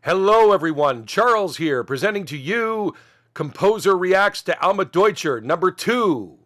Hello, everyone. Charles here, presenting to you Composer Reacts to Alma Deutscher, number 2.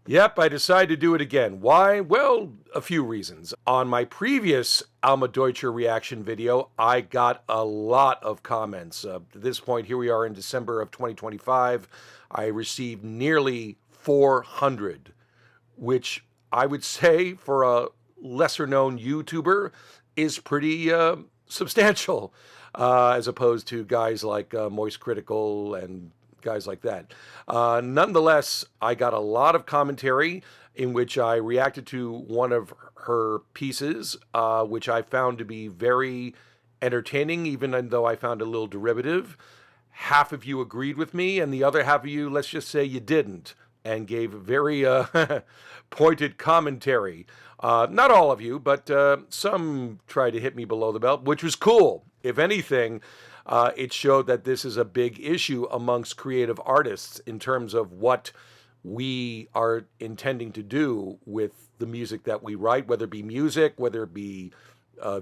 Yep, I decided to do it again. Why? Well, a few reasons. On my previous Alma Deutscher reaction video, I got a lot of comments. At this point, here we are in December of 2025. I received nearly 400, which I would say for a lesser-known YouTuber is pretty substantial. As opposed to guys like Moist Critical and guys like that. Nonetheless, I got a lot of commentary in which I reacted to one of her pieces, which I found to be very entertaining, even though I found it a little derivative. Half of you agreed with me, and the other half of you, let's just say you didn't, and gave very pointed commentary. Not all of you, but some tried to hit me below the belt, which was cool. If anything, it showed that this is a big issue amongst creative artists in terms of what we are intending to do with the music that we write, whether it be music, whether it be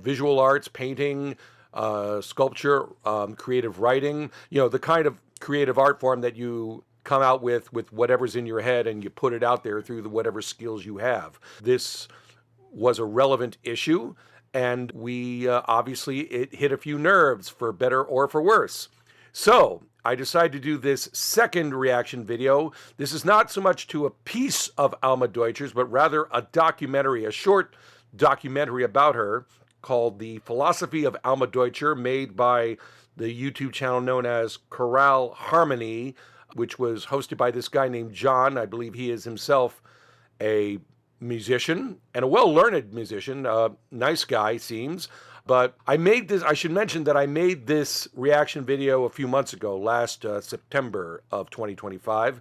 visual arts, painting, sculpture, creative writing, the kind of creative art form that you come out with whatever's in your head and you put it out there through whatever skills you have. This was a relevant issue. And we obviously, it hit a few nerves for better or for worse. So I decided to do this second reaction video. This is not so much to a piece of Alma Deutscher's, but rather a documentary, a short documentary about her called The Philosophy of Alma Deutscher, made by the YouTube channel known as Chorale Harmony, which was hosted by this guy named John. I believe he is himself a musician and a well-learned musician, nice guy seems. But I should mention that I made this reaction video a few months ago, last September of 2025,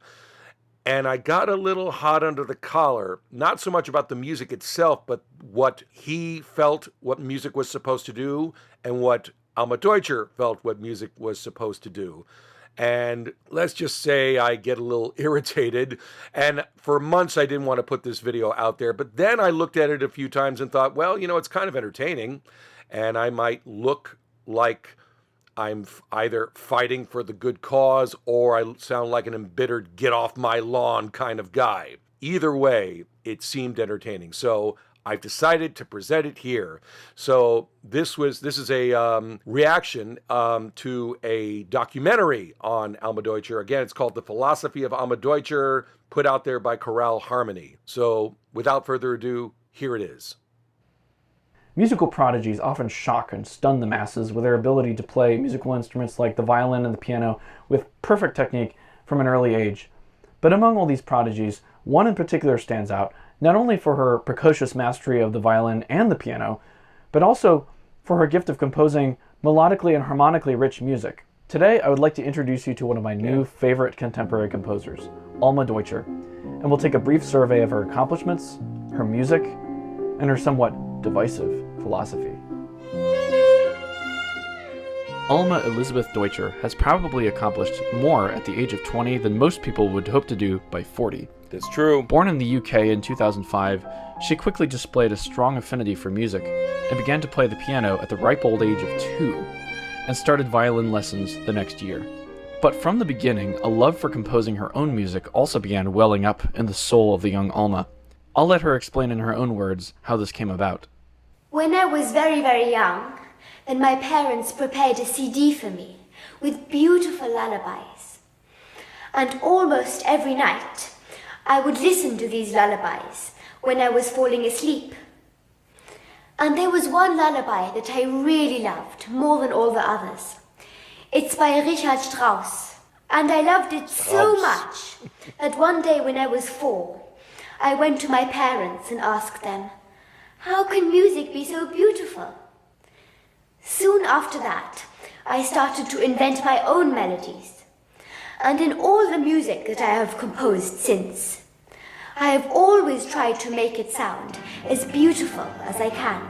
and I got a little hot under the collar, not so much about the music itself, but what he felt what music was supposed to do and what Alma Deutscher felt what music was supposed to do. And let's just say I get a little irritated. And for months, I didn't want to put this video out there. But then I looked at it a few times and thought, well, it's kind of entertaining. And I might look like I'm either fighting for the good cause or I sound like an embittered, get off my lawn kind of guy. Either way, it seemed entertaining. So I've decided to present it here. So this is a reaction to a documentary on Alma Deutscher. Again, it's called The Philosophy of Alma Deutscher, put out there by Chorale Harmony. So without further ado, here it is. Musical prodigies often shock and stun the masses with their ability to play musical instruments like the violin and the piano with perfect technique from an early age. But among all these prodigies, one in particular stands out, not only for her precocious mastery of the violin and the piano, but also for her gift of composing melodically and harmonically rich music. Today, I would like to introduce you to one of my new favorite contemporary composers, Alma Deutscher, and we'll take a brief survey of her accomplishments, her music, and her somewhat divisive philosophy. Alma Elisabeth Deutscher has probably accomplished more at the age of 20 than most people would hope to do by 40. That's true. Born in the UK in 2005, she quickly displayed a strong affinity for music and began to play the piano at the ripe old age of 2 and started violin lessons the next year. But from the beginning, a love for composing her own music also began welling up in the soul of the young Alma. I'll let her explain in her own words how this came about. When I was very, very young, then my parents prepared a CD for me with beautiful lullabies. And almost every night, I would listen to these lullabies when I was falling asleep. And there was one lullaby that I really loved more than all the others. It's by Richard Strauss. And I loved it so much that one day when I was 4, I went to my parents and asked them, "How can music be so beautiful?" Soon after that, I started to invent my own melodies. And in all the music that I have composed since, I have always tried to make it sound as beautiful as I can.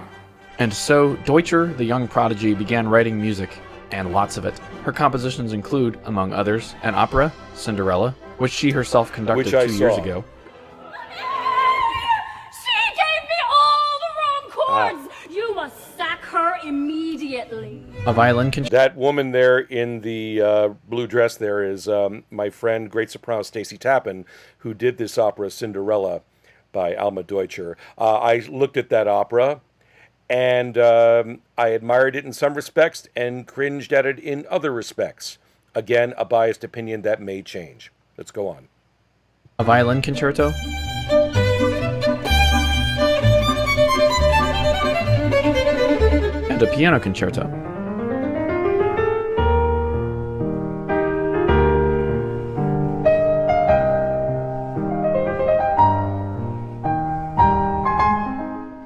And so, Deutscher, the young prodigy, began writing music, and lots of it. Her compositions include, among others, an opera, Cinderella, which she herself conducted 2 years ago. She gave me all the wrong chords! You must sack her immediately. A violin concerto. That woman there in the blue dress there is my friend, great soprano Stacy Tappan, who did this opera, Cinderella, by Alma Deutscher. I looked at that opera, and I admired it in some respects and cringed at it in other respects. Again, a biased opinion that may change. Let's go on. A violin concerto. And a piano concerto.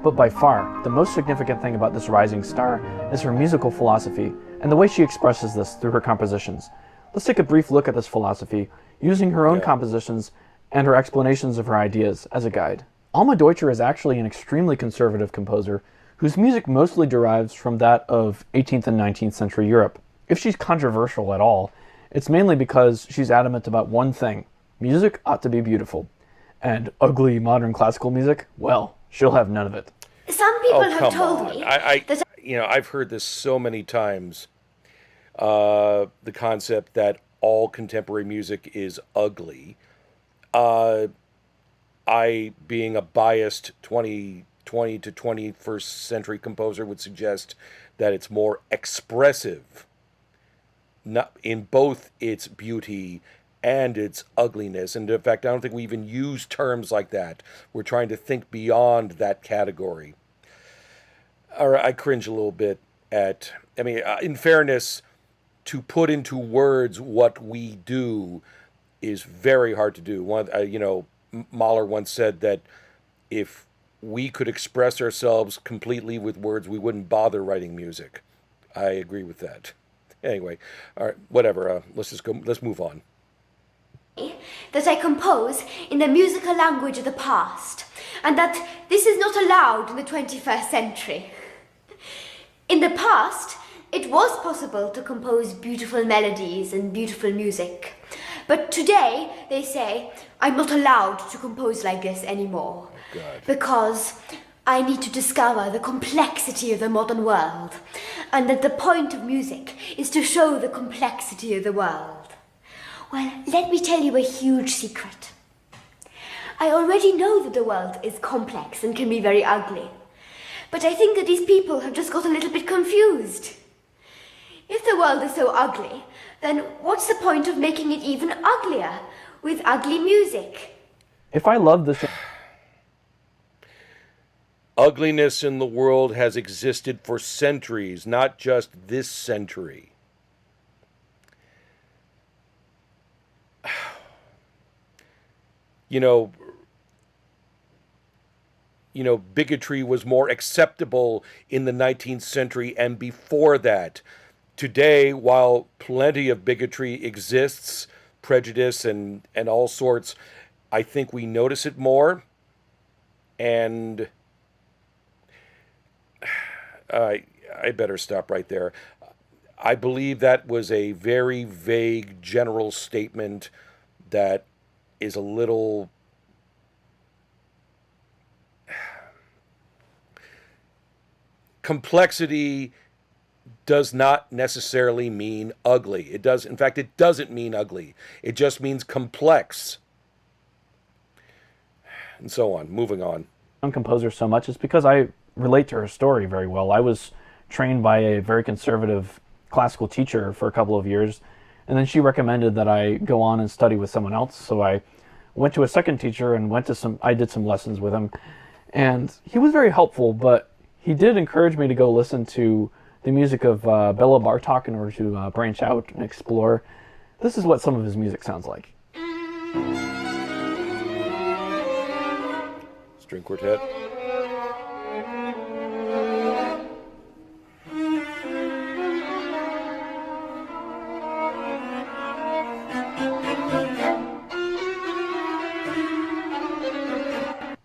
But by far, the most significant thing about this rising star is her musical philosophy and the way she expresses this through her compositions. Let's take a brief look at this philosophy, using her own compositions and her explanations of her ideas as a guide. Alma Deutscher is actually an extremely conservative composer whose music mostly derives from that of 18th and 19th century Europe. If she's controversial at all, it's mainly because she's adamant about one thing: music ought to be beautiful. And ugly modern classical music, well, she'll have none of it. Some people have told me that I've heard this so many times. The concept that all contemporary music is ugly. I, being a biased 20 to 21st century composer, would suggest that it's more expressive, not in both its beauty and its ugliness. And in fact, I don't think we even use terms like that. We're trying to think beyond that category. I cringe a little bit at, in fairness, to put into words what we do is very hard to do. Mahler once said that if we could express ourselves completely with words, we wouldn't bother writing music. I agree with that. Anyway, all right, whatever. Let's move on. That I compose in the musical language of the past, and that this is not allowed in the 21st century. In the past, it was possible to compose beautiful melodies and beautiful music. But today, they say, I'm not allowed to compose like this anymore. Because I need to discover the complexity of the modern world, and that the point of music is to show the complexity of the world. Well, let me tell you a huge secret. I already know that the world is complex and can be very ugly. But I think that these people have just got a little bit confused. If the world is so ugly, then what's the point of making it even uglier with ugly music? If I love this... Ugliness in the world has existed for centuries, not just this century. Bigotry was more acceptable in the 19th century and before that. Today, while plenty of bigotry exists, prejudice and all sorts, I think we notice it more. And I better stop right there. I believe that was a very vague general statement that is a little... Complexity does not necessarily mean ugly. It doesn't mean ugly. It just means complex. And so on. Moving on. Composer so much is because I relate to her story very well. I was trained by a very conservative classical teacher for a couple of years, and then she recommended that I go on and study with someone else. So I went to a second teacher and I did some lessons with him, and he was very helpful, but he did encourage me to go listen to the music of Bela Bartok in order to branch out and explore. This is what some of his music sounds like. String quartet.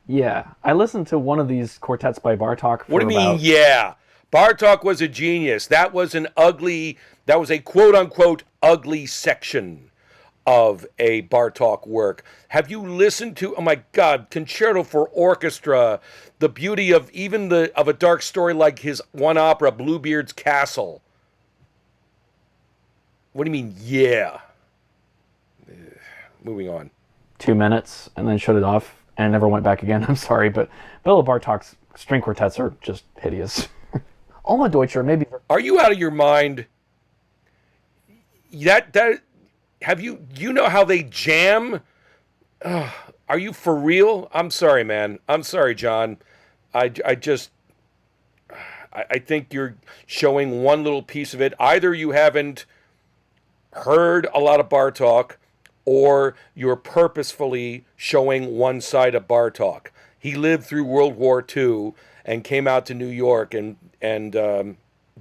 Yeah, I listened to one of these quartets by Bartok for What do you mean, yeah? Bartok was a genius. That was a quote-unquote ugly section of a Bartok work. Have you listened to, oh my God, Concerto for Orchestra, the beauty of a dark story like his one opera, Bluebeard's Castle. What do you mean, yeah? Moving on. 2 minutes and then shut it off and never went back again. I'm sorry, but Bela Bartok's string quartets are just hideous. Alma Deutscher, maybe. Are you out of your mind? Have you know how they jam? Are you for real? I'm sorry, man. I'm sorry, John. I think you're showing one little piece of it. Either you haven't heard a lot of Bartok, or you're purposefully showing one side of Bartok. He lived through World War II and came out to New York and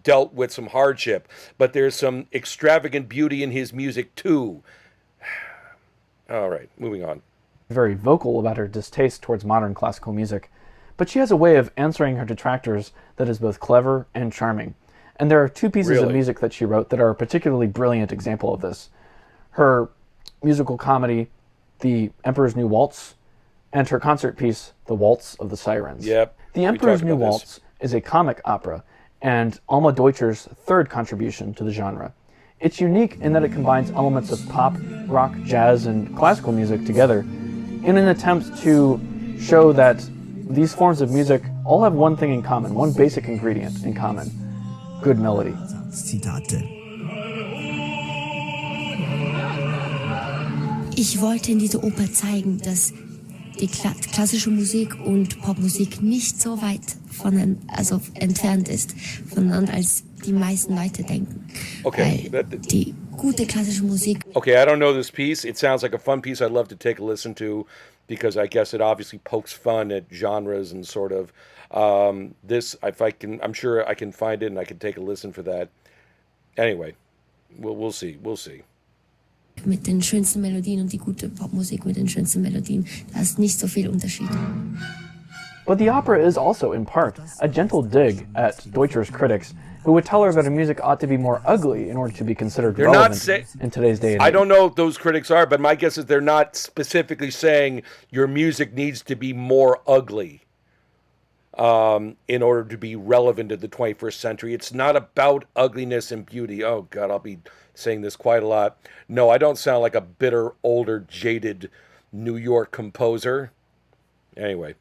dealt with some hardship. But there's some extravagant beauty in his music too. All right, moving on. Very vocal about her distaste towards modern classical music, but she has a way of answering her detractors that is both clever and charming. And there are 2 pieces of music that she wrote that are a particularly brilliant example of this. Her musical comedy, The Emperor's New Waltz, and her concert piece, The Waltz of the Sirens. Yep. The Emperor's New Waltz is a comic opera and Alma Deutscher's 3rd contribution to the genre. It's unique in that it combines elements of pop, rock, jazz, and classical music together in an attempt to show that these forms of music all have one thing in common, one basic ingredient in common: good melody. Zitate. Ich wollte in dieser Oper zeigen, dass die klassische Musik und Popmusik nicht so weit entfernt ist voneinander, als die meisten Leute denken. Okay. Die gute klassische Musik. Okay, I don't know this piece. It sounds like a fun piece I'd love to take a listen to, because I guess it obviously pokes fun at genres and sort of this. If I can, I'm sure I can find it and I can take a listen for that. Anyway, we'll see. We'll see. Mit den schönsten Melodien und die gute Popmusik mit den schönsten Melodien, da ist nicht so viel Unterschied. But the opera is also, in part, a gentle dig at Deutscher's critics, who would tell her that her music ought to be more ugly in order to be considered relevant in today's day and age. I don't know if those critics are, but my guess is they're not specifically saying your music needs to be more ugly in order to be relevant in the 21st century. It's not about ugliness and beauty. Oh, God, I'll be saying this quite a lot. No, I don't sound like a bitter, older, jaded New York composer. Anyway.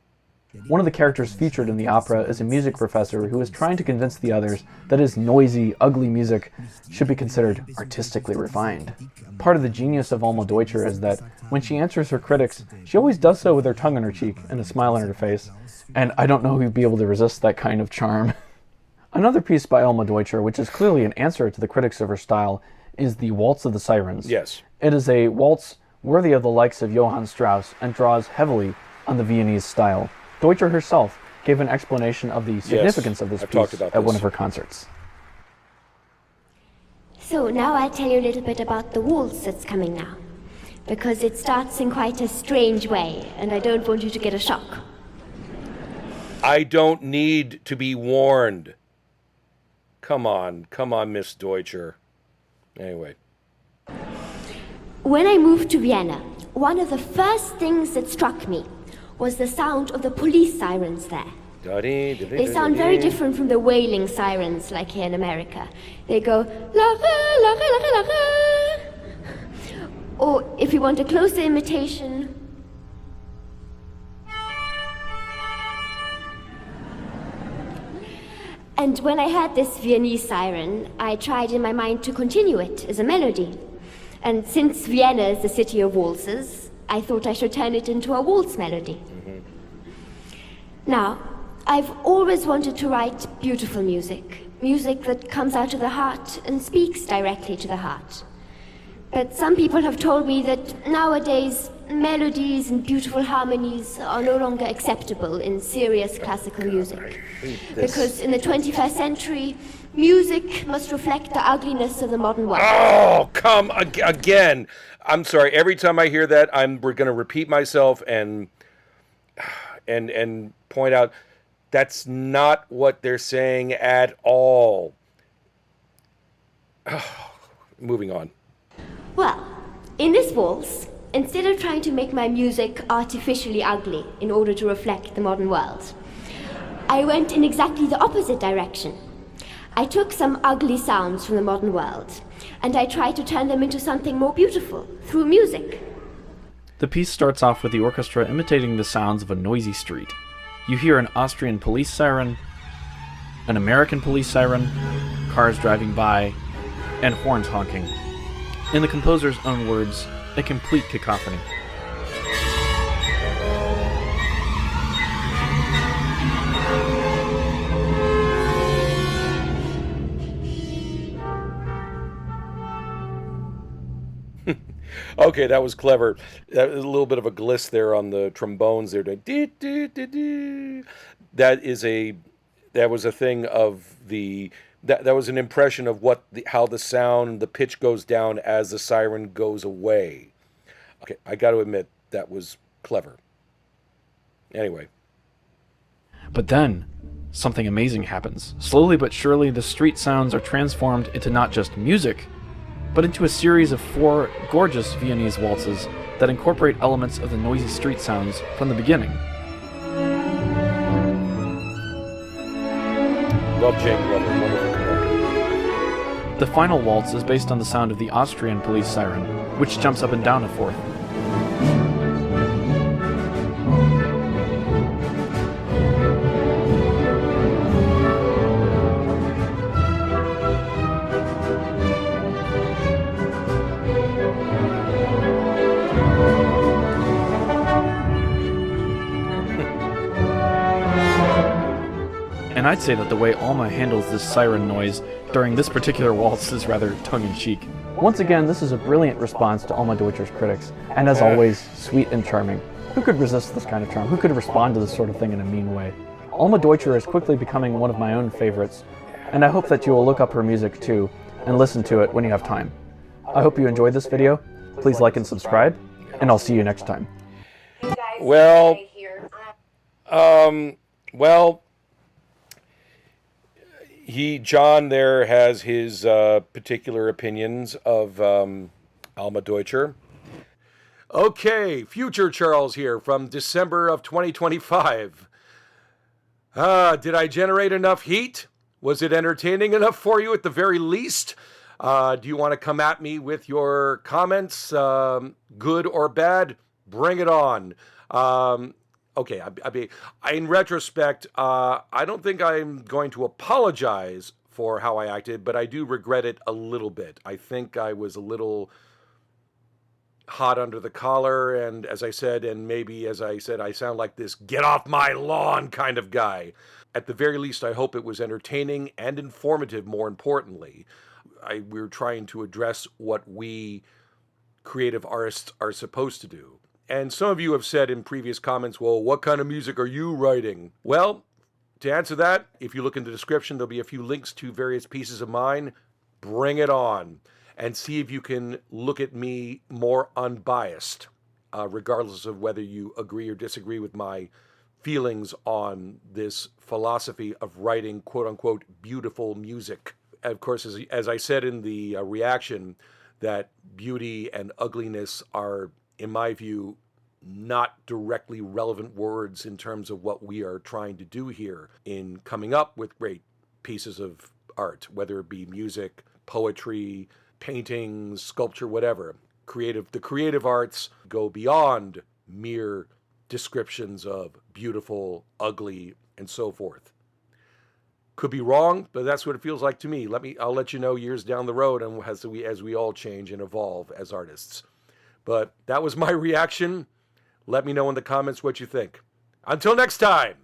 One of the characters featured in the opera is a music professor who is trying to convince the others that his noisy, ugly music should be considered artistically refined. Part of the genius of Alma Deutscher is that when she answers her critics, she always does so with her tongue in her cheek and a smile on her face, and I don't know who'd be able to resist that kind of charm. Another piece by Alma Deutscher, which is clearly an answer to the critics of her style, is The Waltz of the Sirens. Yes. It is a waltz worthy of the likes of Johann Strauss and draws heavily on the Viennese style. Deutscher herself gave an explanation of the significance of this piece at one of her concerts. So now I'll tell you a little bit about the waltz that's coming now, because it starts in quite a strange way, and I don't want you to get a shock. I don't need to be warned. Come on, Ms Deutscher. Anyway. When I moved to Vienna, one of the first things that struck me was the sound of the police sirens there. They sound very different from the wailing sirens like here in America. They go, la ra, la ra, la ra, la ra. Or if you want a closer imitation, and when I heard this Viennese siren, I tried in my mind to continue it as a melody. And since Vienna is the city of waltzes, I thought I should turn it into a waltz melody. Now, I've always wanted to write beautiful music, music that comes out of the heart and speaks directly to the heart. But some people have told me that nowadays melodies and beautiful harmonies are no longer acceptable in serious classical music. Because in the 21st century, music must reflect the ugliness of the modern world. Oh, come again. I'm sorry. Every time I hear that, we're going to repeat myself and point out that's not what they're saying at all. Moving on. Well, in this waltz, instead of trying to make my music artificially ugly in order to reflect the modern world, I went in exactly the opposite direction. I took some ugly sounds from the modern world, and I tried to turn them into something more beautiful through music. The piece starts off with the orchestra imitating the sounds of a noisy street. You hear an Austrian police siren, an American police siren, cars driving by, and horns honking. In the composer's own words, a complete cacophony. Okay, that was clever. A little bit of a gliss there on the trombones there. That was a thing of that was an impression of how the sound, the pitch goes down as the siren goes away. Okay, I got to admit that was clever. Anyway. But then, something amazing happens. Slowly but surely, the street sounds are transformed into not just music, but into a series of 4 gorgeous Viennese waltzes that incorporate elements of the noisy street sounds from the beginning. Love Jane Glover, wonderful composer. The final waltz is based on the sound of the Austrian police siren, which jumps up and down a fourth. And I'd say that the way Alma handles this siren noise during this particular waltz is rather tongue-in-cheek. Once again, this is a brilliant response to Alma Deutscher's critics, and as always, sweet and charming. Who could resist this kind of charm? Who could respond to this sort of thing in a mean way? Alma Deutscher is quickly becoming one of my own favorites, and I hope that you will look up her music too, and listen to it when you have time. I hope you enjoyed this video. Please like and subscribe, and I'll see you next time. Well, John there has his particular opinions of Alma Deutscher. Okay, future Charles here from December of 2025. Did I generate enough heat? Was it entertaining enough for you at the very least? Do you want to come at me with your comments, good or bad? Bring it on. Okay, in retrospect, I don't think I'm going to apologize for how I acted, but I do regret it a little bit. I think I was a little hot under the collar, and as I said, I sound like this get off my lawn kind of guy. At the very least, I hope it was entertaining and informative, more importantly. We're trying to address what we creative artists are supposed to do. And some of you have said in previous comments, well, what kind of music are you writing? Well, to answer that, if you look in the description, there'll be a few links to various pieces of mine. Bring it on and see if you can look at me more unbiased, regardless of whether you agree or disagree with my feelings on this philosophy of writing quote-unquote beautiful music. Of course, as I said in the reaction, that beauty and ugliness are, in my view, not directly relevant words in terms of what we are trying to do here in coming up with great pieces of art, whether it be music, poetry, paintings, sculpture, whatever. The creative arts go beyond mere descriptions of beautiful, ugly, and so forth. Could be wrong, but that's what it feels like to me. I'll let you know years down the road, and as we all change and evolve as artists. But that was my reaction. Let me know in the comments what you think. Until next time.